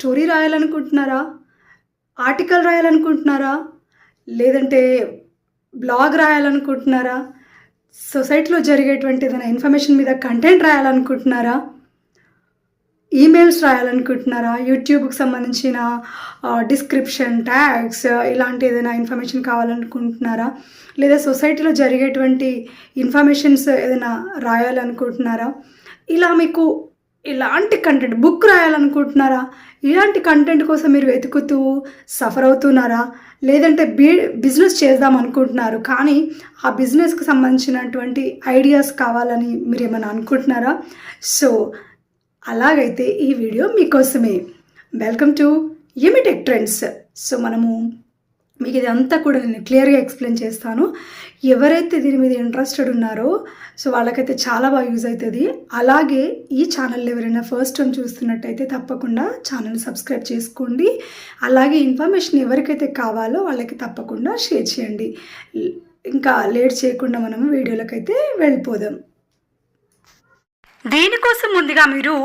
Story రాయాలనుకుంటున్నారా? Article రాయాలనుకుంటున్నారా? లేదంటే blog రాయాలనుకుంటున్నారా? సొసైటీలో జరిగేటువంటి ఏదైనా ఇన్ఫర్మేషన్ మీద కంటెంట్ రాయాలనుకుంటున్నారా? ఈమెయిల్స్ రాయాలనుకుంటున్నారా? యూట్యూబ్‌కి సంబంధించిన డిస్క్రిప్షన్, ట్యాగ్స్ ఇలాంటి ఏదైనా ఇన్ఫర్మేషన్ కావాలనుకుంటున్నారా? లేదా సొసైటీలో జరిగేటువంటి ఇన్ఫర్మేషన్స్ ఏదైనా రాయాలనుకుంటున్నారా? ఇలా మీకు ఇలాంటి కంటెంట్ బుక్ రాయాలనుకుంటున్నారా? ఇలాంటి కంటెంట్ కోసం మీరు వెతుకుతూ సఫర్ అవుతున్నారా? లేదంటే బిజినెస్ చేద్దాం అనుకుంటున్నారు, కానీ ఆ బిజినెస్‌కి సంబంధించినటువంటి ఐడియాస్ కావాలని మీరేమైనా అనుకుంటున్నారా? సో అలాగైతే ఈ వీడియో మీకోసమే. Welcome to Emitech trends. So మీకు ఇదంతా కూడా నేను క్లియర్గా ఎక్స్ప్లెయిన్ చేస్తాను. ఎవరైతే దీని మీద ఇంట్రెస్టెడ్ ఉన్నారో సో వాళ్ళకైతే చాలా బాగా యూజ్ అవుతుంది. అలాగే ఈ ఛానల్ ఎవరైనా ఫస్ట్ టైం చూస్తున్నట్టయితే తప్పకుండా ఛానల్ సబ్స్క్రైబ్ చేసుకోండి. అలాగే ఇన్ఫర్మేషన్ ఎవరికైతే కావాలో వాళ్ళకి తప్పకుండా షేర్ చేయండి. ఇంకా లేట్ చేయకుండా మనము వీడియోలకైతే వెళ్ళిపోదాం. దీనికోసం ముందుగా మీరు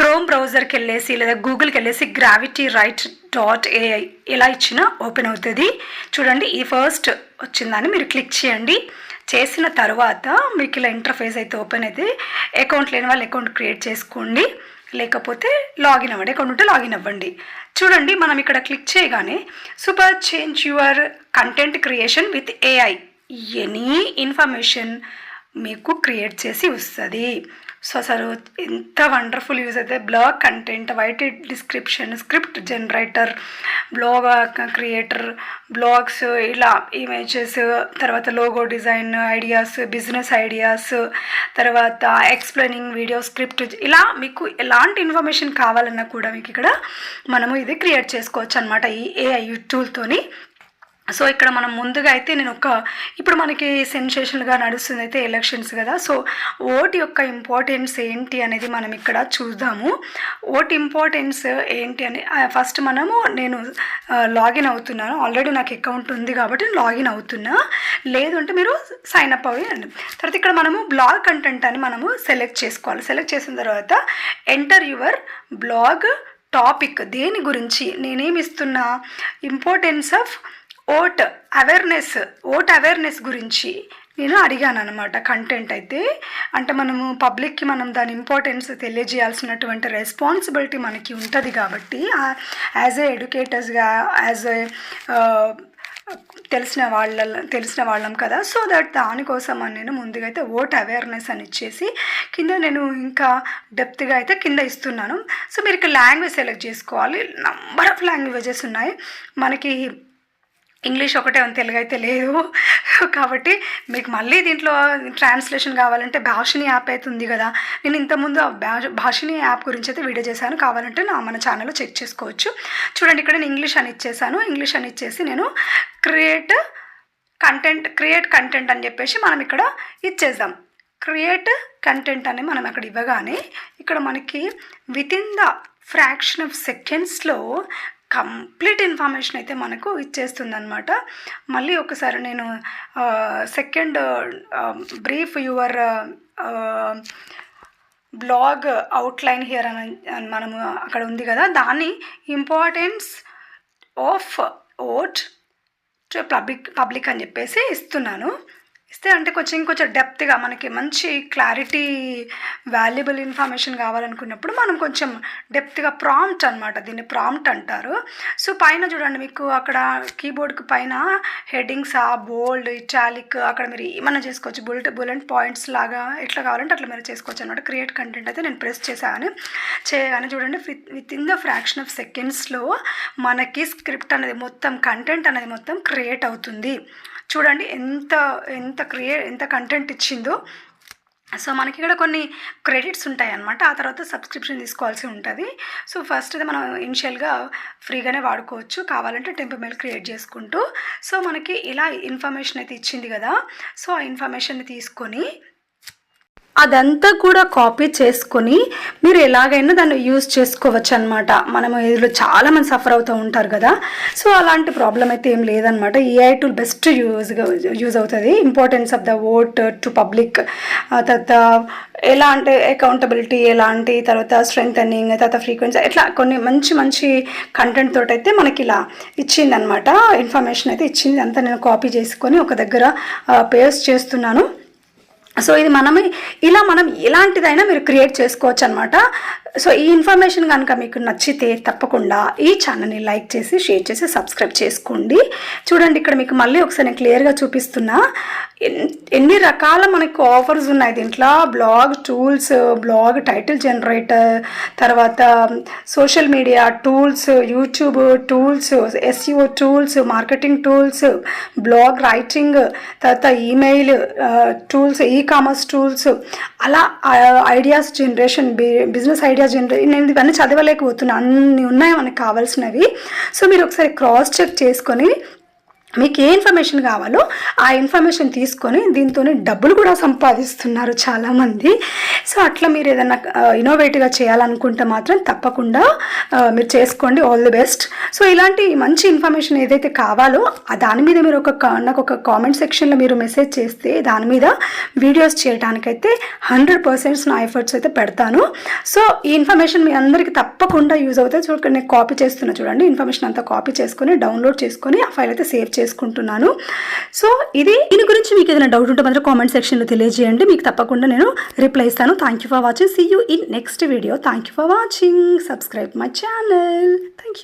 క్రోమ్ బ్రౌజర్కి వెళ్ళేసి లేదా గూగుల్కి వెళ్ళేసి gravitywrite.ai ఇలా ఇచ్చినా ఓపెన్ అవుతుంది. చూడండి, ఈ ఫస్ట్ వచ్చిందని మీరు క్లిక్ చేయండి. చేసిన తర్వాత మీకు ఇలా ఇంటర్ఫేస్ అయితే ఓపెన్ అయితే అకౌంట్ లేని వాళ్ళు అకౌంట్ క్రియేట్ చేసుకోండి, లేకపోతే లాగిన్ అవ్వండి. అకౌంట్ ఉంటే లాగిన్ అవ్వండి. చూడండి, మనం ఇక్కడ క్లిక్ చేయగానే super change your content creation with AI any information మీకు క్రియేట్ చేసి వస్తుంది. సో అసలు ఎంత వండర్ఫుల్ యూజ్ అయితే. బ్లాగ్ కంటెంట్, వైట్ description, script generator, blog creator, blogs, ఇలా ఇమేజెస్, తర్వాత logo design ideas, business ideas, తర్వాత ఎక్స్ప్లెయినింగ్ వీడియో స్క్రిప్ట్, ఇలా మీకు ఎలాంటి ఇన్ఫర్మేషన్ కావాలన్నా కూడా మీకు ఇక్కడ మనము ఇది క్రియేట్ చేసుకోవచ్చు అనమాట ఈ ఏఐ టూల్తోని. సో ఇక్కడ మనం ముందుగా అయితే ఇప్పుడు మనకి సెన్సేషన్గా నడుస్తుంది అయితే ఎలక్షన్స్ కదా. సో ఓట్ యొక్క ఇంపార్టెన్స్ ఏంటి అనేది మనం ఇక్కడ చూద్దాము. ఓట్ ఇంపార్టెన్స్ ఏంటి అని ఫస్ట్ నేను లాగిన్ అవుతున్నాను. ఆల్రెడీ నాకు అకౌంట్ ఉంది కాబట్టి లాగిన్ అవుతున్నా. లేదు అంటే మీరు సైన్ అప్ అవ్వండి. తర్వాత ఇక్కడ మనము బ్లాగ్ కంటెంట్ అని మనము సెలెక్ట్ చేసుకోవాలి. సెలెక్ట్ చేసిన తర్వాత ఎంటర్ యువర్ బ్లాగ్ టాపిక్. దేని గురించి నేనేమి ఇస్తున్నా, ఇంపార్టెన్స్ ఆఫ్ ఓట్ అవేర్నెస్ గురించి నేను అడిగాను అనమాట. కంటెంట్ అయితే అంటే మనము పబ్లిక్కి దాని ఇంపార్టెన్స్ తెలియజేయాల్సినటువంటి రెస్పాన్సిబిలిటీ మనకి ఉంటుంది కాబట్టి యాజ్ ఏ ఎడ్యుకేటర్స్గా, యాజ్ ఏ తెలిసిన వాళ్ళం కదా. సో దట్ దానికోసం అని నేను ముందుగా అయితే ఓట్ అవేర్నెస్ అని ఇచ్చేసి కింద నేను ఇంకా డెప్త్గా అయితే కింద ఇస్తున్నాను. సో మీరు ఇక్కడ లాంగ్వేజ్ సెలెక్ట్ చేసుకోవాలి. నంబర్ ఆఫ్ లాంగ్వేజెస్ ఉన్నాయి. మనకి ఇంగ్లీష్ ఒకటే ఉంది, తెలుగు అయితే లేదు. కాబట్టి మీకు మళ్ళీ దీంట్లో ట్రాన్స్లేషన్ కావాలంటే భాషిని యాప్ అయితే ఉంది కదా. నేను ఇంతకుముందు భాషిని యాప్ గురించి అయితే వీడియో చేశాను, కావాలంటే మన ఛానల్లో చెక్ చేసుకోవచ్చు. చూడండి, ఇక్కడ నేను ఇంగ్లీష్ అని ఇచ్చేసాను. ఇంగ్లీష్ అని ఇచ్చేసి నేను క్రియేట్ కంటెంట్ అని చెప్పేసి మనం ఇక్కడ ఇచ్చేద్దాం. క్రియేట్ కంటెంట్ అని మనం అక్కడ ఇవ్వగానే ఇక్కడ మనకి వితిన్ ద ఫ్రాక్షన్ ఆఫ్ సెకండ్స్లో కంప్లీట్ ఇన్ఫర్మేషన్ అయితే మనకు ఇచ్చేస్తుంది అనమాట. మళ్ళీ ఒకసారి నేను second brief your blog outline here అని మనము అక్కడ ఉంది కదా, దాన్ని importance of vote to public అని చెప్పేసి ఇస్తున్నాను. ఇస్తే అంటే కొంచెం డెప్త్గా మనకి మంచి క్లారిటీ, వాల్యుబుల్ ఇన్ఫర్మేషన్ కావాలనుకున్నప్పుడు మనం కొంచెం డెప్త్గా ప్రాంప్ట్ అనమాట, దీన్ని ప్రాంప్ట్ అంటారు. సో పైన చూడండి, మీకు అక్కడ కీబోర్డ్కి పైన హెడ్డింగ్స్, బోల్డ్, ఇటాలిక్, అక్కడ మీరు ఏమన్నా చేసుకోవచ్చు. బుల్లెట్ పాయింట్స్ లాగా ఎట్లా కావాలంటే అట్లా మీరు చేసుకోవచ్చు అనమాట. క్రియేట్ కంటెంట్ అయితే నేను ప్రెస్ చేయగానే చూడండి, with in the fraction of సెకండ్స్లో మనకి స్క్రిప్ట్ అనేది మొత్తం, కంటెంట్ అనేది మొత్తం క్రియేట్ అవుతుంది. చూడండి ఎంత కంటెంట్ ఇచ్చిందో. సో మనకి ఇక్కడ కొన్ని క్రెడిట్స్ ఉంటాయి అన్నమాట. ఆ తర్వాత సబ్స్క్రిప్షన్ తీసుకోవాల్సి ఉంటుంది. సో ఫస్ట్ అయితే మనం ఇనిషియల్గా ఫ్రీగానే వాడుకోవచ్చు, కావాలంటే టెంపర్ క్రియేట్ చేసుకుంటూ. సో మనకి ఇలా ఇన్ఫర్మేషన్ అయితే ఇచ్చింది కదా. సో ఆ ఇన్ఫర్మేషన్ని తీసుకొని అదంతా కూడా కాపీ చేసుకొని మీరు ఎలాగైనా దాన్ని యూజ్ చేసుకోవచ్చు అనమాట. మనం ఇందులో చాలామంది సఫర్ అవుతూ ఉంటారు కదా, సో అలాంటి ప్రాబ్లం అయితే ఏం లేదనమాట. ఏఐ టూల్ బెస్ట్ యూజ్ అవుతుంది. Importance of the vote to public, తర్వాత ఎలా అంటే అకౌంటబిలిటీ ఎలాంటి, తర్వాత స్ట్రెంగ్థనింగ్, తర్వాత ఫ్రీక్వెన్సీ, ఇట్లా కొన్ని మంచి మంచి కంటెంట్ తోటి అయితే మనకి ఇలా ఇచ్చింది అనమాట. ఇన్ఫర్మేషన్ అయితే ఇచ్చింది. అంతా నేను కాపీ చేసుకొని ఒక దగ్గర పేస్ట్ చేస్తున్నాను. సో ఇది మనం ఎలాంటిదైనా మీరు క్రియేట్ చేసుకోవచ్చు అనమాట. సో ఈ ఇన్ఫర్మేషన్ కనుక మీకు నచ్చితే తప్పకుండా ఈ ఛానల్ని లైక్ చేసి షేర్ చేసి సబ్స్క్రైబ్ చేసుకోండి. చూడండి, ఇక్కడ మీకు మళ్ళీ ఒకసారి నేను క్లియర్గా చూపిస్తున్నా ఎన్ని రకాల మనకు ఆఫర్స్ ఉన్నాయి దీంట్లో. Blog tools, blog title generator, తర్వాత social media tools, YouTube tools, SEO tools, marketing tools, blog writing, తర్వాత ఈమెయిల్ టూల్స్, కామర్స్ టూల్స్, అలా ideas generation, business ideas generation. నేను ఇవన్నీ చదవలేకపోతున్నా, అన్నీ ఉన్నాయి మనకు కావాల్సినవి. సో మీరు ఒకసారి క్రాస్ చెక్ చేసుకొని మీకు ఏ ఇన్ఫర్మేషన్ కావాలో ఆ ఇన్ఫర్మేషన్ తీసుకొని దీంతో డబ్బులు కూడా సంపాదిస్తున్నారు చాలామంది. సో అట్లా మీరు ఏదైనా ఇన్నోవేటివ్గా చేయాలనుకుంటే మాత్రం తప్పకుండా మీరు చేసుకోండి. All the best. సో ఇలాంటి మంచి ఇన్ఫర్మేషన్ ఏదైతే కావాలో దాని మీద మీరు నాకు ఒక కామెంట్ సెక్షన్లో మీరు మెసేజ్ చేస్తే దాని మీద వీడియోస్ చేయడానికైతే 100% నా ఎఫర్ట్స్ అయితే పెడతాను. సో ఈ ఇన్ఫర్మేషన్ మీ అందరికీ తప్పకుండా యూజ్ అవుతుంది. చూడండి, నేను కాపీ చేస్తున్నా, చూడండి ఇన్ఫర్మేషన్ అంతా కాపీ చేసుకొని డౌన్లోడ్ చేసుకొని ఆ ఫైల్ అయితే సేవ్ చేసుకుంటున్నాను. సో దీని గురించి మీకు ఏదైనా డౌట్ ఉంటే మాత్రం కామెంట్ సెక్షన్లో తెలియజేయండి, మీకు తప్పకుండా నేను రిప్లై ఇస్తాను. Thank you for watching. See you in next video. Thank you for watching. Subscribe my channel. Thank you.